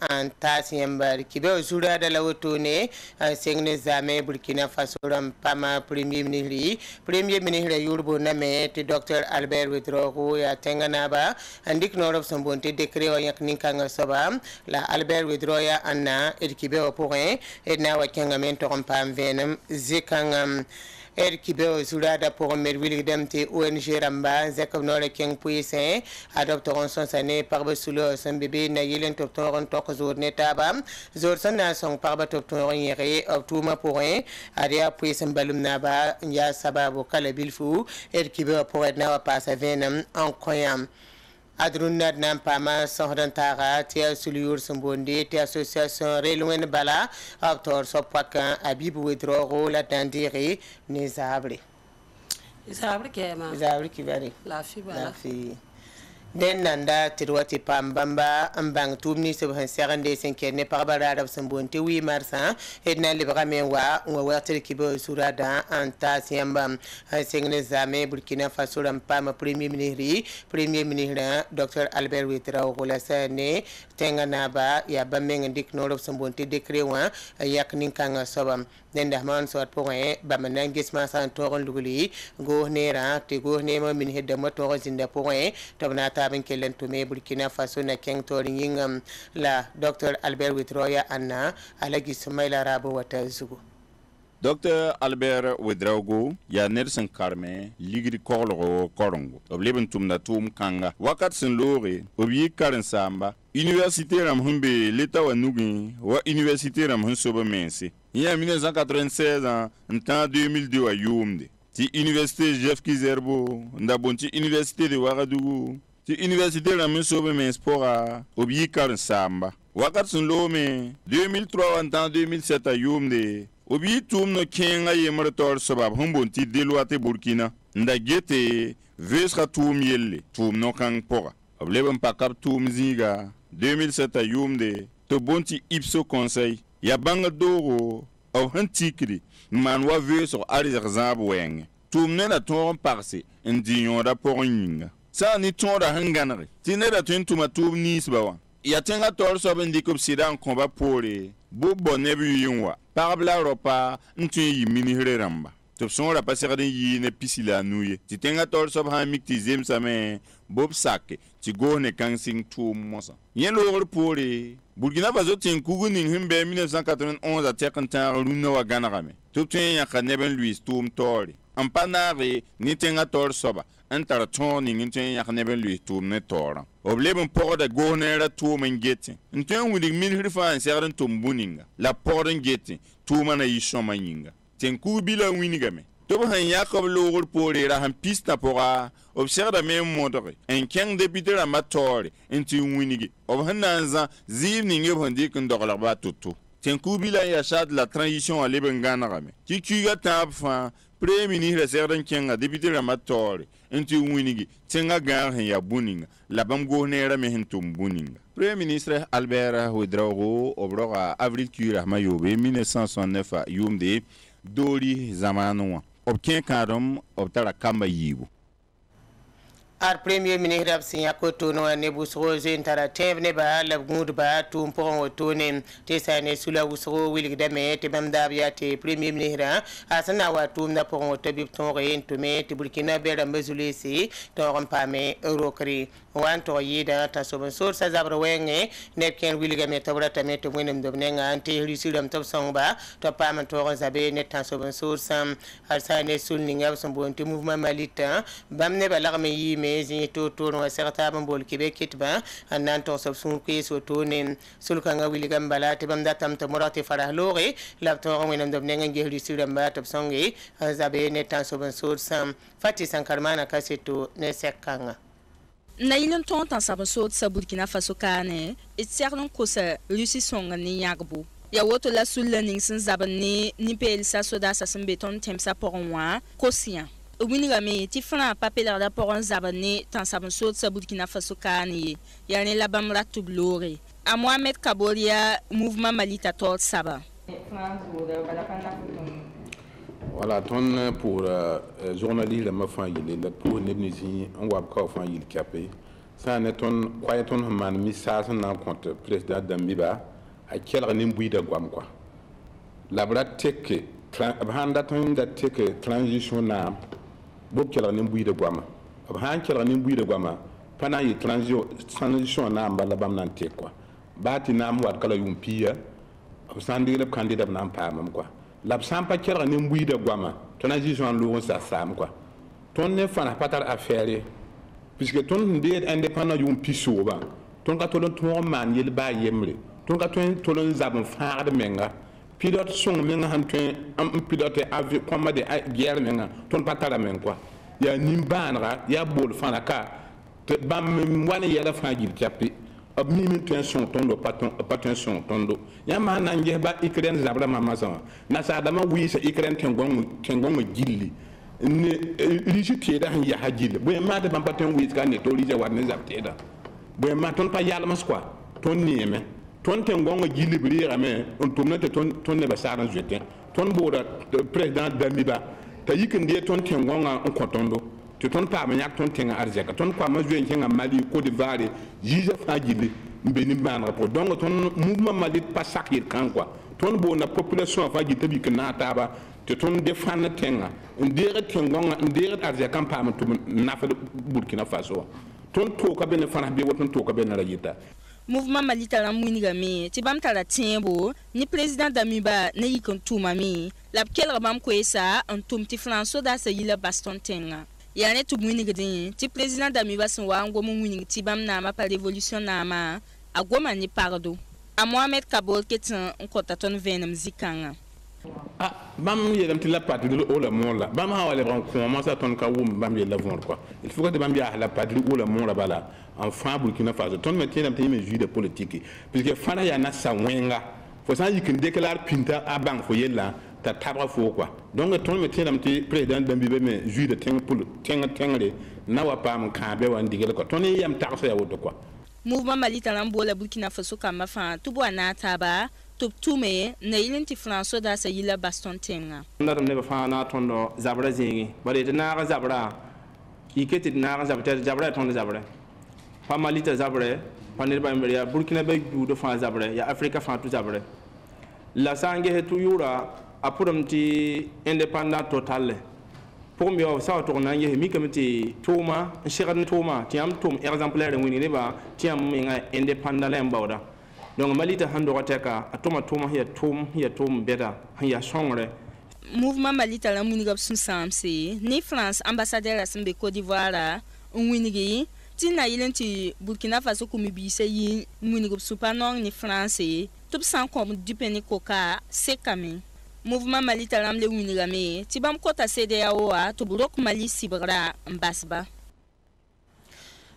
an tasiyambar kibe zura da lawtone sengne zame Burkina Faso ram pama premier ministre yurbo na me te Dr Albert Ouedraogo ya tengana ba andik norof sombonte décret wa yak ninkanga soba la Albert Ouedraogo ya anna et kibe o point et na wa kenga men to pam venam zikanga kibe zurada pour merwili demte ONG ramba zakab nore keng puise adopteron son sané par basulo son bébé na yelen toptoron tok jour netaba jour sana son par batoptoron yere optuma pour un aria puise balum naba ya sababu kala bilfu kibe pour na passa venam en koyam adrunad nam pama sohdan tara tia sulur sombondi tia association relwen bala autor sopaka abibu Ouedraogo la dandiri nizabri kibari la fi den nanda tirwati pambamba ambang tumni subhan serande senkene parbara arab sambonte 8 mars edna libra menwa ngwa kibo surada anta siamba sengne zame Burkina Faso pam premier ministre Dr Albert Ouedraogo la sane tengana ba ya bamenga dik norob sambonte décret wa yak ninkanga sobam den dahman sort point ba manangis ma san toron luguli go nera te go nema min hedda moto zinda point tabna taben kelen to me Burkina Faso na keng tori yingam la Dr Albert Ouedraogo anna alagi Sumaila Rabo wata zugo Dr Albert Ouedraogo ya nersen karme ligri kolro korongo obleben tumna tum kanga wakat sen lore obi karen samba université ram humbe l'état wa nugi wa université ram hunsoba mense ya 1996 en temps 2002 wa yumde ti université Jeff Kizerbo ndabonti université de Ouagadougou ti université ram hunsoba men spora obi karen samba wakat sen lome 2003 en temps 2007 a yumde obi tum no kenga yemre tor sabab humbonti delwate Burkina nda gete vesra tum yelle tum no kang pora obleben pakap tum ziga 2007 a yumde to bonti ipso conseil ya banga dogo of hantikri man wa veso arizar zab weng tum ne na ton parse ndiyon da poringa sa ni ton da hanganare tinera tun tuma tum nisbawa ya tenga tor soben dikop sidan komba pore bo bonebi yinwa parabla ropa ntu yi minihre ramba to sonra paserde yi ne pisila nuye ti tenga tor sob ha miktizem same bob sakke ti go ne kansing tu mosa yen logor pore Burkina Faso tin kugunin himbe 1991 a tekanta runa wa ganagame to tin ya kaneben Louis tum tori ampanare ni tenga tor soba antara toni ni tin ya kaneben Louis tum ne tora obleben porda gohnera tumen gete nten wudi min hirfan serden tumbuninga la porden gete tumana yishoma yinga ten kubila winigame to han yakob logor porera han pista pora obserda mem modore en keng député la matori enti winigi ob hananza zivni nge bondi kun dogla ba tutu ten kubila ya shad la transition à lebengana game ki kuga tapfa premier ministre serden kenga député la matori enti winigi tenga gar ya buninga la bam gohnera me hentum buninga premier ministre Albert Ouedraogo obroga avril kura mayobe 1969 yumde doli zamanu obken kadom obtara kamba yibu ar premier ministre absinya ko tono ne busro intara tevne ba la gud ba tum pon tone te sane sula busro wilig dame te bamda biate premier ministre asana wa tum na pon to bi ton re to me te Burkina bera mbezulisi to rampame eurokri wan to yida ta so sor sa zabra wenge ne ken wilig me to brata me to wenem do nenga ante risiram to songba to pam to zabe ne ta so sor sam asane sulninga so bonti mouvement malita bamne balarme yi to no serta bambol kibe kitba anan to sab sun ki so to nen sulkanga wiligam balati bamda tam to morati farah lore lapto wenam dob nenga ngeli siramba to songi zabe ne tan so ban sur sam fati sankarmana kaseto ne sekanga na ilon ton tan sab so sa Burkina Faso kane itsernon ko sa Lucy songa ni yagbu ya woto la sullening sin zabani ni pel sa soda sa beton temsa porwa kosian winigame ti fana papel da pour zabane tan sabon so sa Burkina Faso kani yani la bam ratublore a Mohamed Kaboria mouvement malita tot saba voilà ton pour journaliste la ma fan il est pour nebnisi on va pas fan il capé ça ne ton kwayeton man misa na contre président Damiba a kelga nim buida gwam quoi la bra teke handa ton da teke transition na bo kelga nim buida gwam han kelga nim buida gwama pana yi transition na mbala bam nan tek quoi bati nam wat kala yum piya sandi le candidat nam pamam quoi la sampa kelga nim buida gwama transition lo sa sam quoi ton ne fana patar affaire puisque ton ndé indépendant yum pisoba ton ka tolon ton man yel ba yemre ton ka tolon zabon faade menga pilote son menga han ton am pilote avion comme de guerre menga ton patara men quoi ya nimbanra ya bol fana ka te bam wane yela fa gil tiapi ab mi ten son tondo paton son tondo ya ma nan je ba Ukraine zabra mama sama na sa dama wi sa Ukraine tengon gilli ne rijite da han ya hajil bo ma da ban paton wi ka ne to rije war ne zapte da bo ma ton pa yalla mas quoi ton nieme ton tengon gilli bri rame on tumna te ton ne ba saran jete ton boda président Damiba ta yikin de ton tengon on kotondo te ton pa ma yak ton tenga arzeka ton kwa ma juen kenga Mali Côte d'Ivoire jije fa gilli mbeni ban rapport donc ton mouvement Mali pas sakir kan quoi ton bo na population fa gite bi kana taba te ton defan tenga ndere tengonga ndere arzeka pa ma tum na fa Burkina Faso ton to ka bene fana be woton to ka bene rajita mouvement Mali tala mwiniga mi ti bam tala tiembo ni président Damiba ne yikon tuma mi la kel bam ko esa en tum ti François da sa yila baston tenga ya ne tu mwiniga din ti président Damiba son wa ngo mwiniga ti bam na ma pa révolution na ma agoma ni pardo a Mohamed Kabol ketin on kota ton venem zikanga bam yelam ti la patrie o la mola bam ha wala ran comment ça ton ka wum bam yela von quoi il faut que bam ya la patrie o la mola bala en fin Burkina Faso ton metien am tayme jus de politique puisque fana ya na sa wenga faut ça y déclare pinta a bang fo yela ta tabra fo quoi donc ton metien am ti président Damiba mais jus de tengre na wa pam ka be wan digel ko ton yam tarso ya woto quoi mouvement Mali talambo la Burkina Faso kama fa tubo anata ba tume na ilinti François da sa yila baston tenga ndaram ne ba fa na tondo zabra zingi bare de na zabra iketi na zabra tondo zabra fa Mali ta zabra fa ne ba mbere ya Burkina be du fa zabra ya Afrika fa tu zabra la sange he tu yura apuram ti indépendant total pour me ça to na ye mi kamiti tuma shiran tuma ti am tum exemplaire wini ne ba ti am nga indépendant la mbawda donc Mali ta hando wateka atoma ya tum beta ya songre mouvement Mali ta la munigap sun samse ni France ambassadeur asembe Côte d'Ivoire winigi ti na yilenti Burkina Faso komi bi se yi munigap supanong ni France tout sans comme du peni koka sekame mouvement Mali ta lam le winigame ti bam kota CEDEAO a to burok Mali sibra mbasba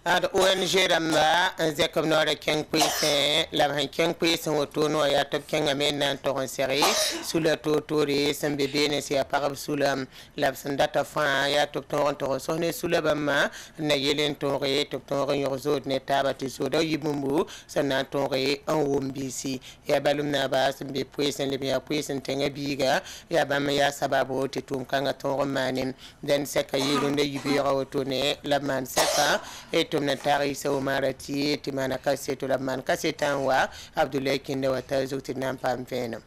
ad ONG ramba zekom nore keng pese la han keng pese wotono ya top keng amen nan to seri sous le totori sembe bene si aparab sous la sandata fa ya top to sonne sous le bama na yelen to re top to yorzo ne tabati so do yibumbu sanan to re en wombisi ya balum na ba sembe pese le ya pese tenga biga ya bama ya sababu titum kanga to manem den seka yilunde yibira wotone la man seka tumna tari sa umarati timana kaseto la man kasetan wa Abdoulaye Kinde wata zukti nan pam fenam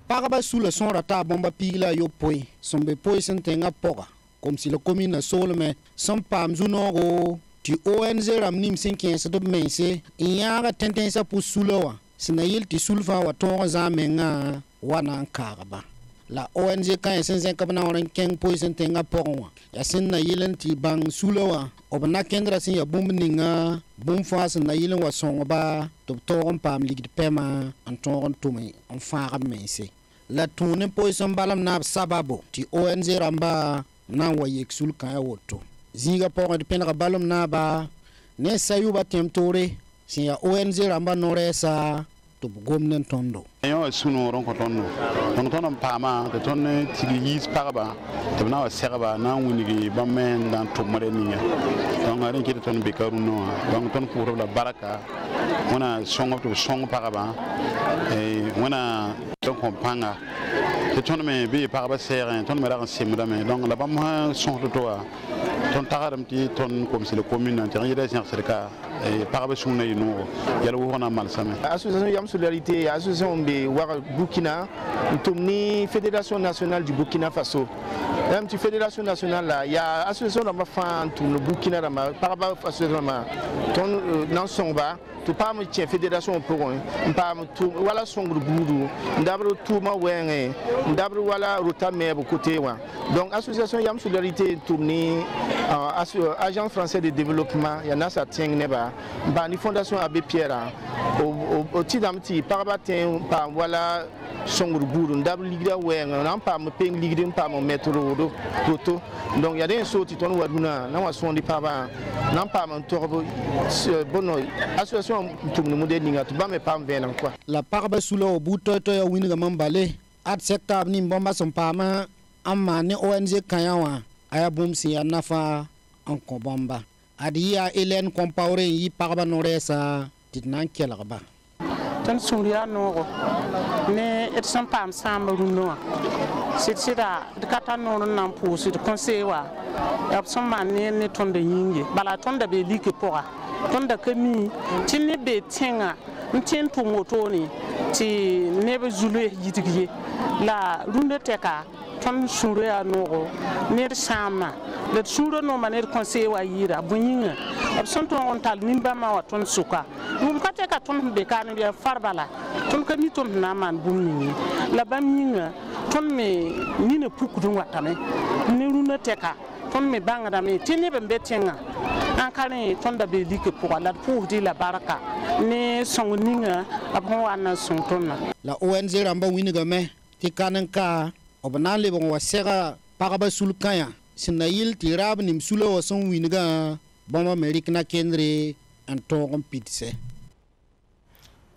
Paraba sous le son rata bomba pigla yo poi sombe poi sentenga poga comme si le commune solme son pam zunoro tu ONG ramnim 15 de mense inyara tentensa pour sulowa sinayil ti sulfa wa tonga zamenga wana karaba la ONG kan senzen kabna oran keng poi sentenga poga ya sin na yilen ti bang sulowa obna kendra sin ya bumninga bum fas na yilen wa songa to toron pam ligid pema an toron tumi on faram mense la tune poison balam na sababo ti ONG ramba na wa yeksul kan ya woto ziga pora de penra balam na ba ne sayuba temtore sin ya ONG ramba noresa to gomnen tondo yo suno ron ko tondo ton pama to ton tigi yis paraba to na wa serba na wuni ba men dan to mare ni donc aren ki ton be karuno donc ton pour la baraka wana songo to songo paraba e wana to kompanga te ton me bi pa ba serre ton me ra simra me donc la bam son to toi ton tagaram ti ton comme si le commune en terre de cerca et pa ba sunna yino yalla wona mal same association yam solidarité association be war Burkina tumni fédération nationale du Burkina Faso même tu fédération nationale là il y a association dans ma fan tout le Burkina dans ma par rapport association ma ton dans son bas tu pas me tient fédération pour un pas tout voilà son groupe boudou d'abord tout ma wenge d'abord voilà rota mais côté wa donc association yam solidarité tourner agence français de développement il y en a ça tient neba ba ni fondation Abbé Pierre au tidamti par rapport par voilà son groupe boudou d'abord ligue wenge on pas me ping ligue pas me mettre roto donc il y a des choses qui ton waduna na wa son di papa non pas mon torbo bon association tout le monde ninga tu ba me pas venir quoi la parba sous le bout to ya winga mambale at secteur ni bomba son pama amma ne ONG kanyawa aya bum si anafa en kobamba adi ya Hélène Compaoré yi parba noresa tidnan kelaba tan suria no ne et son pam samba runo sida de kata no nan pousse de conseil wa ya son man ne tonde yinge bala tonde be like pora tonda kami tinne be tenga ntin to motoni ti nebe zulu yitigiye la runde teka ton suria no ne sama le suro no maner conseil wa yira bunyinga son to on tal nimba ma wa ton suka dum kate ka ton be kan bi farbala ton kami ton na man bumni la bamyinga ton me ni ne pukudun watame ne runa teka ton me banga da me tinne be betenga an kane ton da be like pour la pour di la baraka ne sonninga abon wana son tonna la ONG ramba winiga me ti kananka obnale bon wasera paraba sulkanya sinayil tirab nim sulo wason winiga bomba amerikna kendre antogon pitse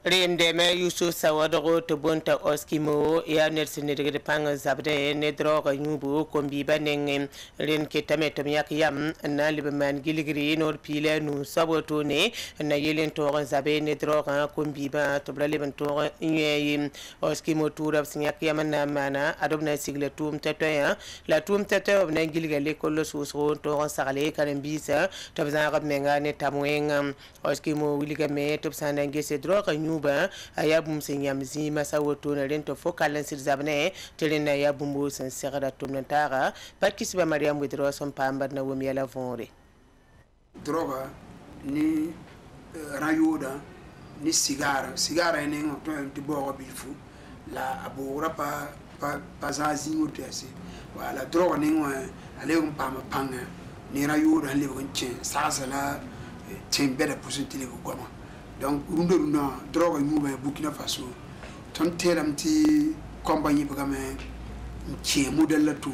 Rindeme Yusuf Sawadoro to Bonta Oskimo, Yanersin de Panga Zabde, Nedro, Nubu, Combiba Nengem, Rin Ketametom Yam, and Nalibaman Gilligri, or Pila, Nu Sabotone, and Nayelin Torre Zabe, Nedro, Combiba, to Braliban Torre, Yim, Oskimo Tour of Sinyakiamana Mana, Adobna Sigla Tum Tatoya, La Tum Tata of Nangiliga Colos, Torre Sale, Carambisa, Tabzara Mengane Tamueng, Oskimo Willigame, Topsan and Gessedro, Nuba, Ayabum Sinyam Zima Sawoto, Rento Focal and Sirzabne, telling Ayabumbus and Serra Tumnatara, but Kisba Mariam with Rossum Pamba Nawumiela Vore. Droga, ni Rayoda, ni Sigara, Sigara in England to Bora Bilfu, La Abora Pazazi Mutesi, while a droga Ningwa, a Leon Pama Panga, ni Rayoda and Living Chain, Sazala, Chain better positive Goma. Donc runda droga nyuba Burkina Faso ton teram ti compagnie bagame qui modèle la tout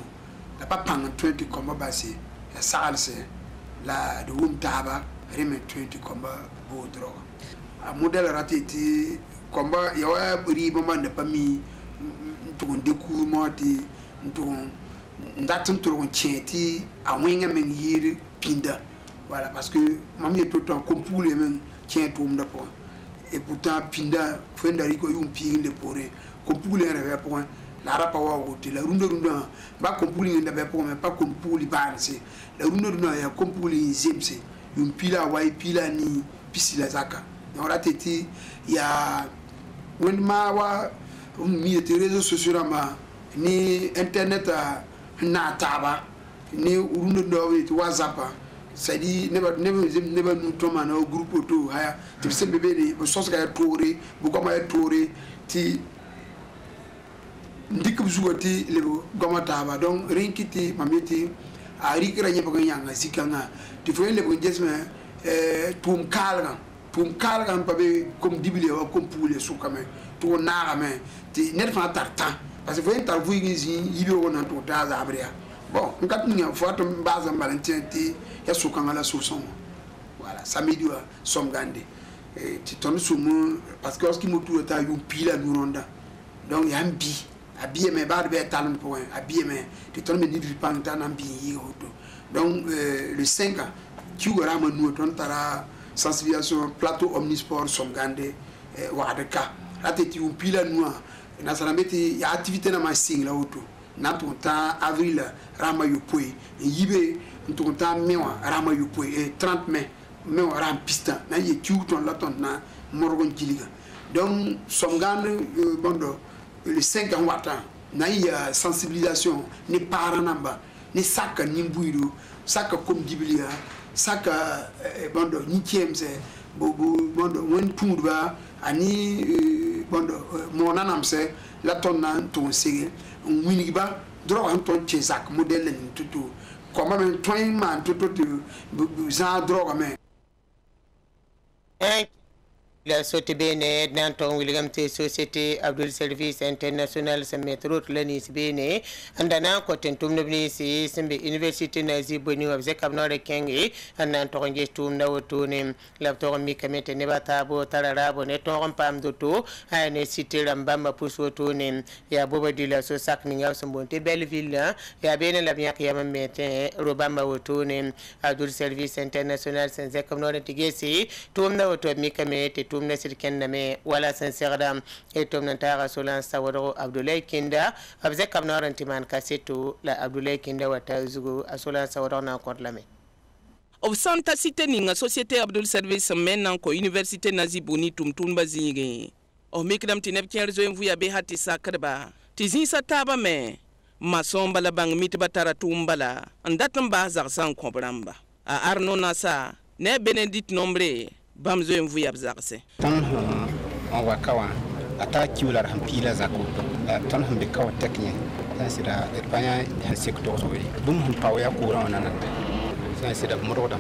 la pas pang 20 combat basé ya salse la de wum taba remet 20 combat bo droga a modèle raté ti combat ya wa bri bo man de pami to deku moti to ndatum to ti a winga men yiri pinda voilà parce que mamie tout temps comme pour les mêmes tient tout le point et pourtant pinda fendarico yum ping de poré comme pour les rêves point la rapa wa wote la runda ba comme pour les ndaba point mais pas comme pour les banse la runda ya comme pour les zemse yum pila wa pila ni pisila zaka on a tete ya when ma wa mi te réseaux sociaux ma ni internet na taba ni runda do WhatsApp c'est-à-dire never nous tomons dans un groupe auto haya tu sais bébé les choses qu'elle touré beaucoup mal touré ti ndiku zugoti le goma taba donc rien qui ti mamiti a rikra nyeba ko nyanga sikanga tu faut le bonjesme tum kalga pa be comme dibile o comme pour les sous quand même tu na mais ti net fa tartan parce que faut tar vous yibi on en tout ta zabria bon on kat ni faut to base valentin ti ya sukanga la solution voilà ça me dit somgande ti ton sumu parce que ce qui me tourne ta yu pila nous ronda donc ya mbi abie me ba de talent point abie me ti ton me dit pas tan ambi yi auto donc le 5 ans tu aura nous ton tara sensibilisation plateau omnisport somgande wa de ka ate ti yu pila nous na salameti ya activité na ma singla auto na ton temps avril rama yopoi yibe ton temps mewa rama yopoi et 30 mai mewa ram pista na ye tuton la ton na morgon kiliga donc somgan bondo le 5 ans wata na ya sensibilisation ni parents namba ni saka nimbuido saka comme dibilia saka bondo ni tiemse bondo won tourba ani bondo monanam se la ton na ton sege winiba dro an ton chesak modèle ni tutu comment même toi man tutu za droga me la société bene danton William T société Abdul Service International se metro lanis bene andana ko tentum nobni si sembe université nazi boni wabze kabnore kengi anan to nge tum na wotone lapto mi kamete ne batabo tararabo ne to pam doto ane cité rambamba pusotone ya boba dila so sak ni ngaw sombonte Belleville ya bene la bien yama mete robamba wotone Abdul Service International se kabnore tigesi tum na woto mi kamete tumna sirken name wala senserda e tumna tara solan sawado Abdoulaye Kinda abze kamna rantiman kasetu la Abdoulaye Kinda wata zugo asolan sawado na kodlame of santa cité ninga société Abdul Service maintenant ko université nazi boni tumtun bazinge o mikdam tineb kerzo en vuya be hati sakrba tizin sataba me masomba la bang mitba tara tumbala andatam ba zarsan kombramba a arno nasa ne benedict nombre bamzo en vuya bzarse tan on wa kawa ata kiular ham pila zako tan ham be kawa teknie tan sida espanya han secteur so bum hum pawya courant nanande tan sida moro dam.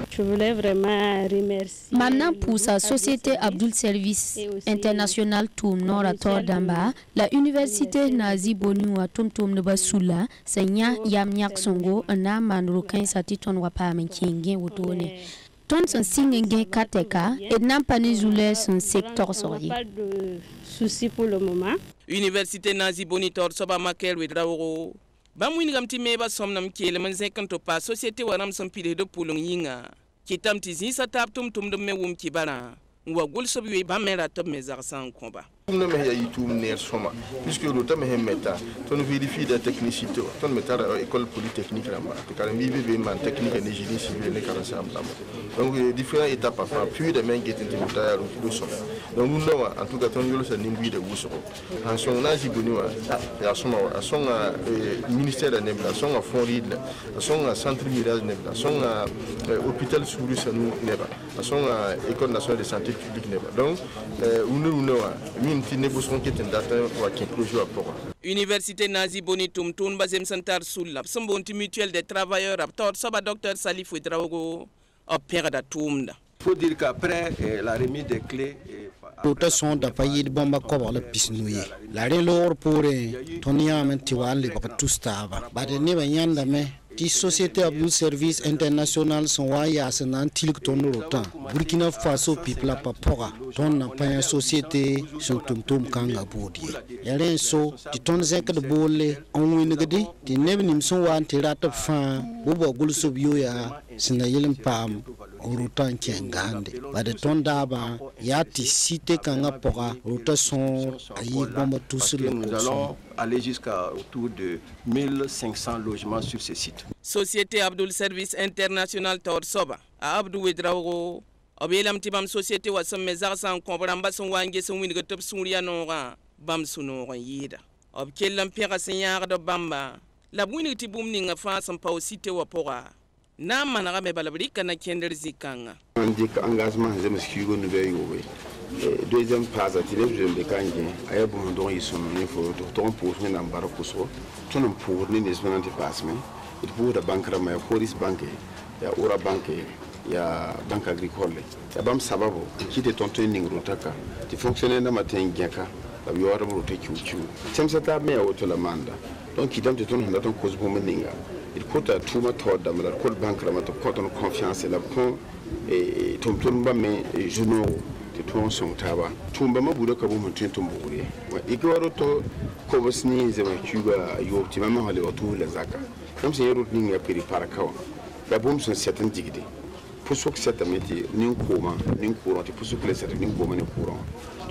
Je voulais vraiment remercier. Maintenant, pour sa société Abdul Service International Toum Norator Damba, la université Nazi Bonu à Toum Toum de Basula, Senya Yamyak Songo, un aman rocain satiton wapa menking wotone. Ton son singing kateka et n'a pas nizulé son secteur sorti. Pas de souci pour le moment. Université Nazi Bonitor Soba Makel Widraoro. Bamwin gamti meba somnam kiele man zekanto pa société waram son pile de poulong yinga. Kitam tizi sa tap tum tum de mewum kibara. Wa gul sobi ba mera top mezar sans combat. Nous ne mettons pas de soma puisque nous avons méta ton vérifie de technicité ton méta école polytechnique là-bas car MBB man technique et génie civil les caractères là-bas donc différentes étapes à faire puis de main qui est intéressant au soma donc nous en tout cas ton yolo c'est nimbi de wuso en son nazi bonua ya soma a son ministère de nebla son a Floride son a centre mirage nebla son a hôpital souri sanu neba son a école nationale de santé publique neba donc nous Université Nazi Boni Tumtun Bazem Santar Soulab, Sambonti mutuelle des travailleurs, Raptor, Soba Docteur Salif Ouedraogo, opère da Tumda. Il faut dire qu'après la remise des clés. Tota son da payid bomba ko la pisnuye la re lor pore tonia men tiwali ba tustaba ba de ne banyanda me ti société Abdul Service International son waya sanan tilik ton rotan Burkina Faso people pa pora ton na pa société son tum kanga bodi yaren so ti ton zek de bolle on wini gadi ti nebnim son wan ti rata fa bo gul subyo ya sina yelin pam rotan kengande ba de ton daba ya ti cité kanga pora rotation ayi bomba tous le nous allons aller jusqu'à autour de 1500 logements sur ce site. Société Abdul Service International Tor Soba a Abdou Wedraogo obelam tibam société wasam mezar san kombramba son wange son wini gotop suria nora bam suno yida ob kellam pira senyar do bamba la bwini tibum ninga fa san pa cité wa pora na manara me balabrika na kender zikanga andi ka engagement zema skigo no be yowe deuxième phase ati le jeune de kanje ayabo ndo yisono ni fo to ton pour ni na mbara kuso ton pour ni nesman de passement il faut da banque rama ya Foris banque ya Ura banque ya banque agricole ya bam sababu kite tonto ni ngurutaka ti fonctionner na matengeka la yoro mo te chuchu semsa ta me auto la manda donc idam te ton handa ton cause bo meninga il faut ta tuma to da la code banque rama to koton confiance la pon et ton ba me jeune te ton son taba tumba mabuda ka bo mutun tumbure wa igoro to ko bosni zema chuga yo ti mama hale otu la zaka comme c'est route ni ya peri para kawa ba bom son certain digide pour ce que cette métier ni courant ni courant pour ce que les certain ni courant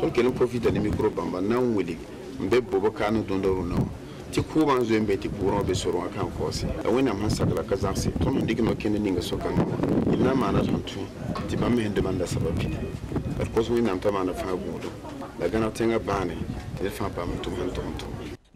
donc elle profite des micro bamba na weli mbe bobo kanu dondo no ti ku ban zo mbe ti buro be soro kan kosi a wena man sakala kazansi to no digno kene ninga sokan ina mana tantu ti ba me hende manda sababi par ko so ina ta mana fa gudo la gana tenga bane ti fa pa mutum hanto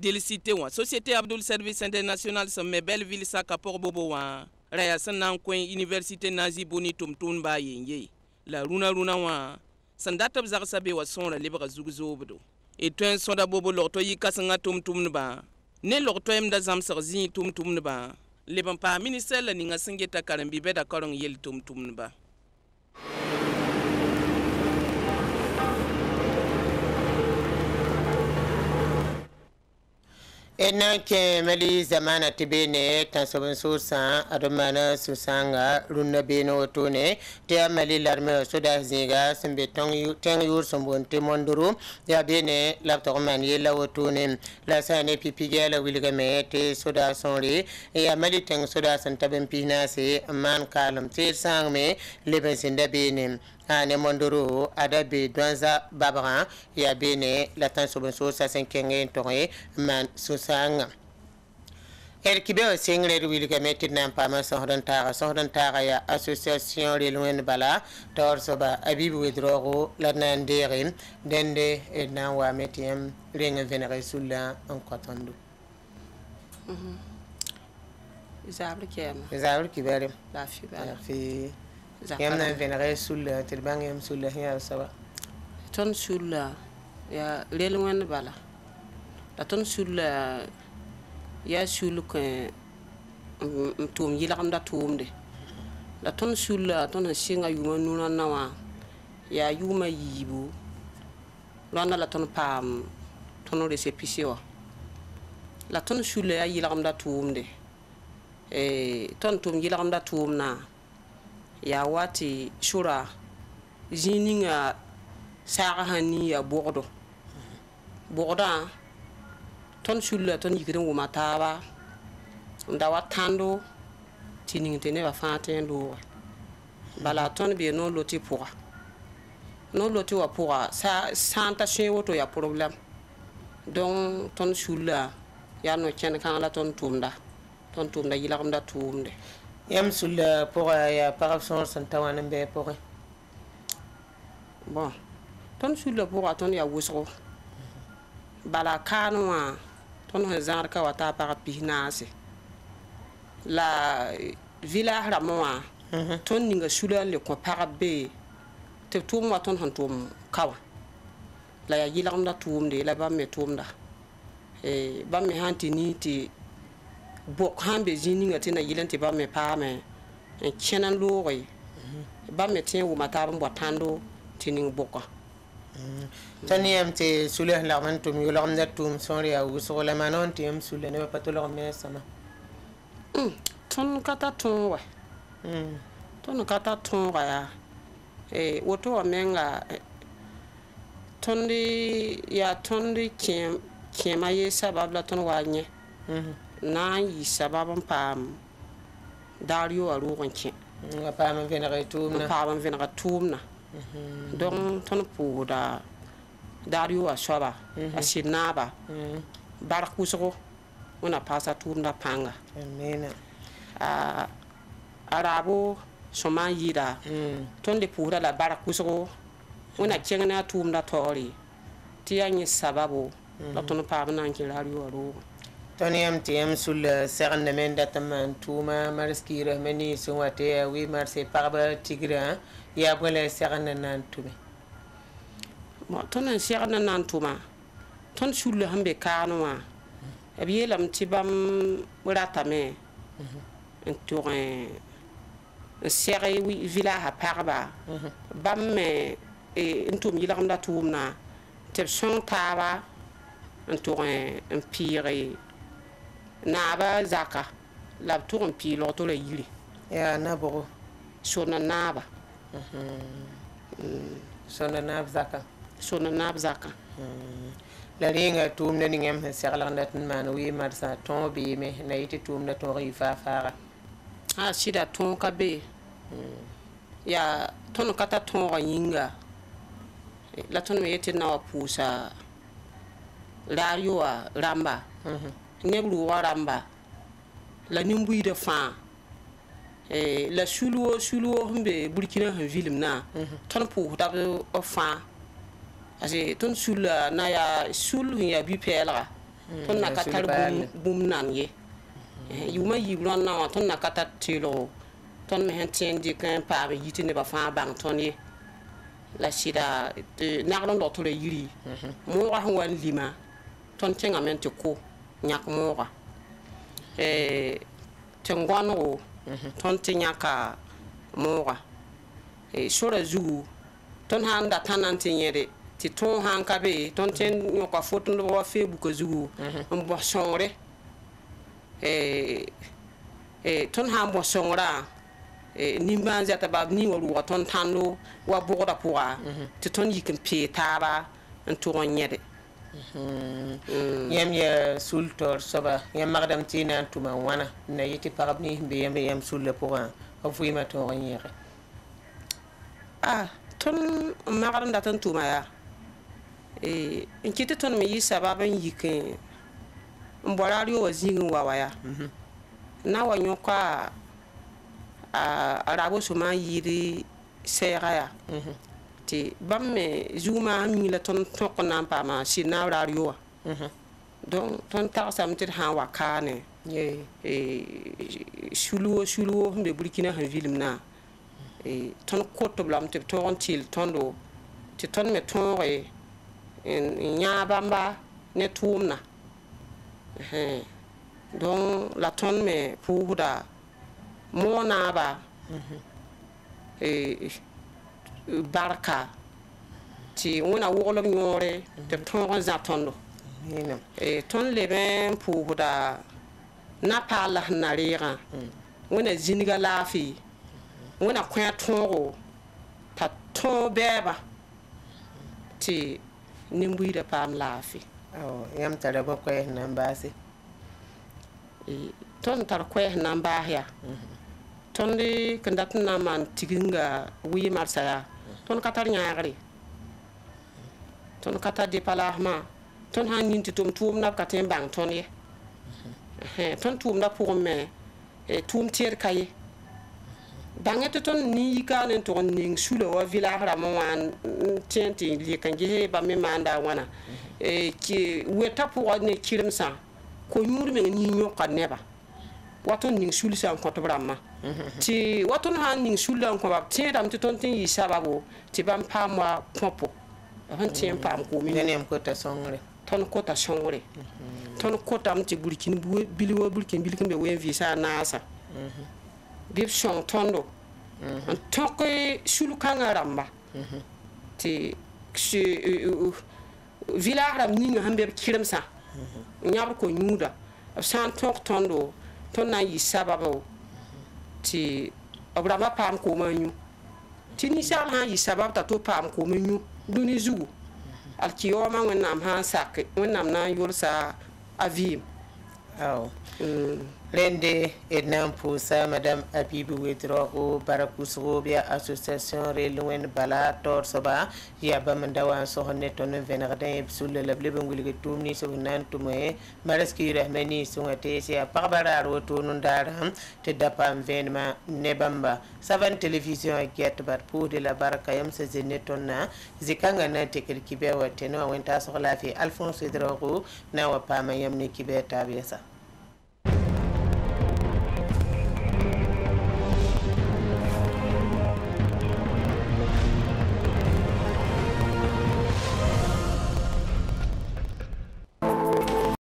Délicité wa Société Abdul Service International sa me Belleville saka por bobo wa raya sanan coin Université Nazi Boni tumtun ba yenye la runa wa sandatab zar sabe wa son la libra zugzobdo et tun sonda bobo lorto yi kasanga tumtum ba ne lorto em da zam sarzi tumtum ba leban pa ministère la ninga singeta karambi be da korong yel tumtum ba ena ke mali zamana tibene tan sobon sosa adomana susanga runna beno tone te mali larme soda zinga sembe tong yur sombon te monduru ya bene lapto man yela wotone la sane pipigela wilga me te soda sonri ya mali teng soda santaben pinase man kalam te sangme leben sinda bene ane mondoro adabe donza babran ya bene la tan sobon sosa senkenge toye man susanga kibe o singre wilga metit nan pama sohdan taga ya association relwen bala tor soba abibu wedrogo la nan derin dende e nan wa metiem renga venere sulla en kotondo Isabel kibere la fi yamna venere sulla tirbang yam sulla ya sawa ton sulla ya relwen bala la ton sulla ya sul ke tum yilakam da tumde la ton sulla ton singa yuma nuna nawa ya yuma yibu lana la ton pam ton récépissé la ton sulla ya yilakam da tumde ton tum yilakam da tumna ya wati shura zininga saga hani ya bordo ton sulla ton yikirin wo mataba nda watando tining tene ba fatendo bala ton be no loti wa pour sa santa chewoto ya problème donc ton sulla ya no chen kan la ton tumda yilakum da tumde yam sulla pour ya parabson santa wanen be pour bon ton sulla pour ton ya wusro bala kanwa ton hazar ka wata para pihnase la villa ramwa ton ninga sula le ko parabe te tum waton hantum kawa la ya yilam da tumde la ba me tumda ba me hanti ni ti bok hambe zininga tina yilante ba me pa me chenan lori ba me tin wo mata ba tando tinin boka taniam te sulah la mantum yulam natum sori au sola manon tiam sulah ne patolo me sama ton kata ton wa ya woto wa menga tondi kema ye sabab la ton wa nye na yi sababan pam dario a ruwan ke pam venere tumna donc ton puda dario a soba a sinaba barkusgo una pasa tumda panga amina arabo soma yida ton de puda la barkusgo una kengna tumda tori tiyanyi sababu la ton pam nan ki dario a ruwan toniam tiam sul serna menda taman tuma marskira meni suwate wi marse parba tigra ya bole serna nan tume mo ton serna nan tuma ton sul hambe kanwa abiyelam tibam rata me entouré seri wi villa ha parba bamme entum yilam da tumna te son taba entouré empire naba zaka la tour en pilo to la yiri ya nabo sona naba sona nab zaka la ringa tum ne ngem serla ndat man wi marsa ton bi me na yiti tum na to rifa fara sida ton ka be ya ton kata ton yinga la ton me yiti na wa pusa radio wa ramba nebru wa ramba la nimbui de fa la suluo humbe burkina han film na ton pour da o fa ase ton sul na ya sul ya bi pela ton na katar bum nan ye yuma yibron na ton na katar tilo ton me hentien di kan pa yiti ne ba fa bang ton ye la sida na ron do to le yiri mo wa wan lima ton tenga men te ko nyak mo wa tengwano ton tinya ka mo wa sura zu ton handa tanante nyere ti ton han ka be ton ten yo ka foto no wa Facebook zu mbo songre ton han bo songra nimban zata bab ni waru wa ton tando wa boda poa ti ton yikin pe taba en to nyede yam ya sultor soba yam magdam tina tuma wana na yiti parab ni be yam sulle poa o fuima to nyere ton magdam da ton tuma ya en kiti ton me yi sababan yikin mborario wa zingin wawaya na wa nyoka arabo suma yiri seraya ti bamme zuma mi la ton tokna pa ma sina radio donc ton ta samtir ha wakane suluo hande burkina han film na ton koto blam te ton til tondo ti ton me tonre en nya bamba ne tumna donc la ton me puhuda mona ba barka ti wona wolo nyore te ton za tondo ton le ben puhuda na pala na rira wona ziniga lafi wona kwa tongo ta ton beba ti nimbui da pam lafi yam tara ba ko nambasi ton tar ko namba ya ton de kandat na man tiginga wi marsaya ton katar nyaagri ton kata de palahma ton han ninti tum na katem bang ton ye ton tum na pour me tum tier kaye banget ton ni ka nen ton ning sulo wa villa ramo wan tenti li kange ba me manda wana ki weta pour ne kirimsa ko nyur me ni nyoka neba waton ning sul sa ko to brama ti waton han ning sul ko ba ti dam ti ton tin yi sababu ti bam pamwa popo han ti pam ko mi ne ko ta songre ton ko ta songre ton ko tam ti burkin biliwo burkin be wen visa nasa bib song tondo an toke sul kanga ramba ti village ram ni hambe kirimsa nyab ko nyuda san tok tondo ton na yi sababu ti abrama pam ko manyu ti ni sal ha yi sabab ta to pam ko manyu duni zu al kiyoma wonnam han sak wonnam na yulsa avim Rende ednam pousa Madame Abibou Wedrogo Barakousrobia Association Relwen Bala Tor Soba Yaba Mandawa Sohone Ton Venardin Sul la Blebunguli Tumni Sunan Tume Maraski Rahmani Sungate Sia Parbara Rotunun Daram Tedapam Venma Nebamba Savan Television Get Bat Pou de la Barakayam Sezenetona Zikanga Natekel Kibewa Teno Wenta Solafi Alphonse Wedrogo Nawa Pama Yamni Kibeta Biesa